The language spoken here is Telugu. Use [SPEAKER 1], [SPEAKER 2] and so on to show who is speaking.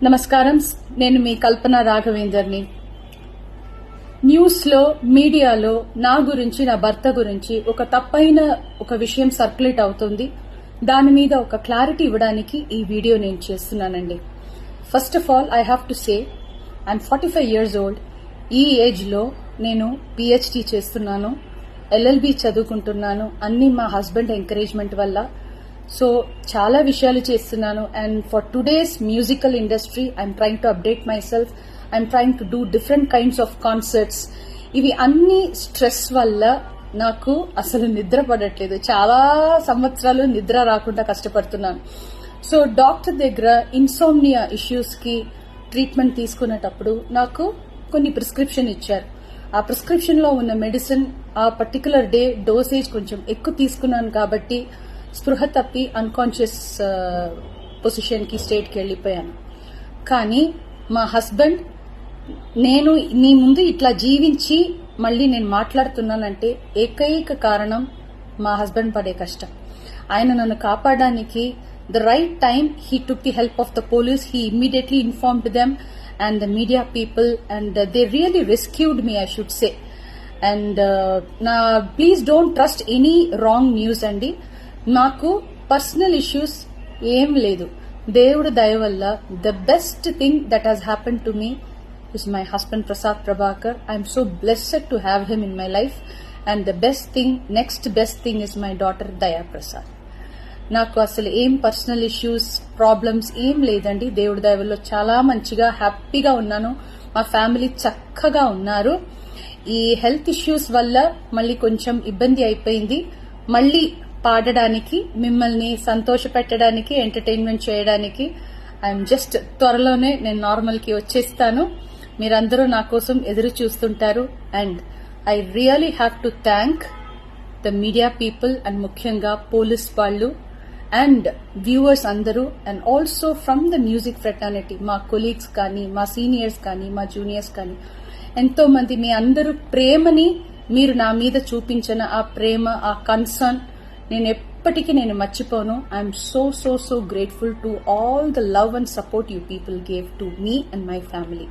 [SPEAKER 1] నమస్కారం. నేను మీ కల్పన రాఘవేందర్ని. న్యూస్లో మీడియాలో నా గురించి, నా భర్త గురించి ఒక తప్పైన ఒక విషయం సర్క్యులేట్ అవుతుంది. దాని మీద ఒక క్లారిటీ ఇవ్వడానికి ఈ వీడియో నేను చేస్తున్నానండి. First of all I have to say I'm 45 years old. ఈ ఏజ్లో నేను పిహెచ్డి చేస్తున్నాను, ఎల్ఎల్బి చదువుకుంటున్నాను. అన్ని మా హస్బెండ్ ఎంకరేజ్మెంట్ వల్ల. సో చాలా విషయాలు చేస్తున్నాను. And for today's musical industry I'm trying to update my self. I'm trying to do different kinds of concerts. ఇవి అన్ని స్ట్రెస్ వల్ల నాకు అసలు నిద్ర పడట్లేదు. చాలా సంవత్సరాలు నిద్ర రాకుండా కష్టపడుతున్నాను. సో డాక్టర్ దగ్గర ఇన్సోమ్నియా ఇష్యూస్ కి ట్రీట్మెంట్ తీసుకునేటప్పుడు నాకు కొన్ని ప్రిస్క్రిప్షన్ ఇచ్చారు. ఆ ప్రిస్క్రిప్షన్ లో ఉన్న మెడిసిన్ ఆ పర్టికులర్ డే డోసేజ్ కొంచెం ఎక్కువ తీసుకున్నాను కాబట్టి స్పృహ తప్పి అన్కాన్షియస్ పొజిషన్ కి స్టేట్ కి వెళ్లిపోయాను. కానీ మా హస్బెండ్, నేను నీ ముందు ఇట్లా జీవించి మళ్ళీ నేను మాట్లాడుతున్నానంటే ఏకైక కారణం మా హస్బెండ్ పడే కష్టం. ఆయన నన్ను కాపాడడానికి the right time he took the help of the police. He immediately informed them and the media people, and they really rescued me, I should say. And now please don't trust any wrong news andi. నాకు పర్సనల్ ఇష్యూస్ ఏం లేదు. దేవుడు దయ వల్ల the best thing that has happen to me is my husband Prasad Prabhakar. I'm so blessed to have him in my life. And the best thing, next best thing is my daughter దయా ప్రసాద్. నాకు అసలు ఏం పర్సనల్ ఇష్యూస్, ప్రాబ్లమ్స్ ఏం లేదండి. దేవుడి దయ వల్ల చాలా మంచిగా హ్యాపీగా ఉన్నాను. మా ఫ్యామిలీ చక్కగా ఉన్నారు. ఈ హెల్త్ ఇష్యూస్ వల్ల మళ్ళీ కొంచెం ఇబ్బంది అయిపోయింది. మళ్ళీ పాడడానికి, మిమ్మల్ని సంతోష పెట్టడానికి, ఎంటర్టైన్మెంట్ చేయడానికి ఐఎమ్ జస్ట్ త్వరలోనే నేను నార్మల్ కి వచ్చేస్తాను. మీరందరూ నా కోసం ఎదురు చూస్తుంటారు. And I really have to thank the media people and ముఖ్యంగా పోలీస్ వాళ్ళు అండ్ వ్యూవర్స్ అందరూ, and also from the music fraternity, మా కొలీగ్స్ కానీ, మా సీనియర్స్ కానీ, మా జూనియర్స్ కానీ, ఎంతో మంది మీ అందరూ ప్రేమని మీరు నా మీద చూపించిన ఆ ప్రేమ, ఆ కన్సర్న్ నేను ఎప్పటికీ మర్చిపోను. I'm so grateful to all the love and support you people gave to me and my family.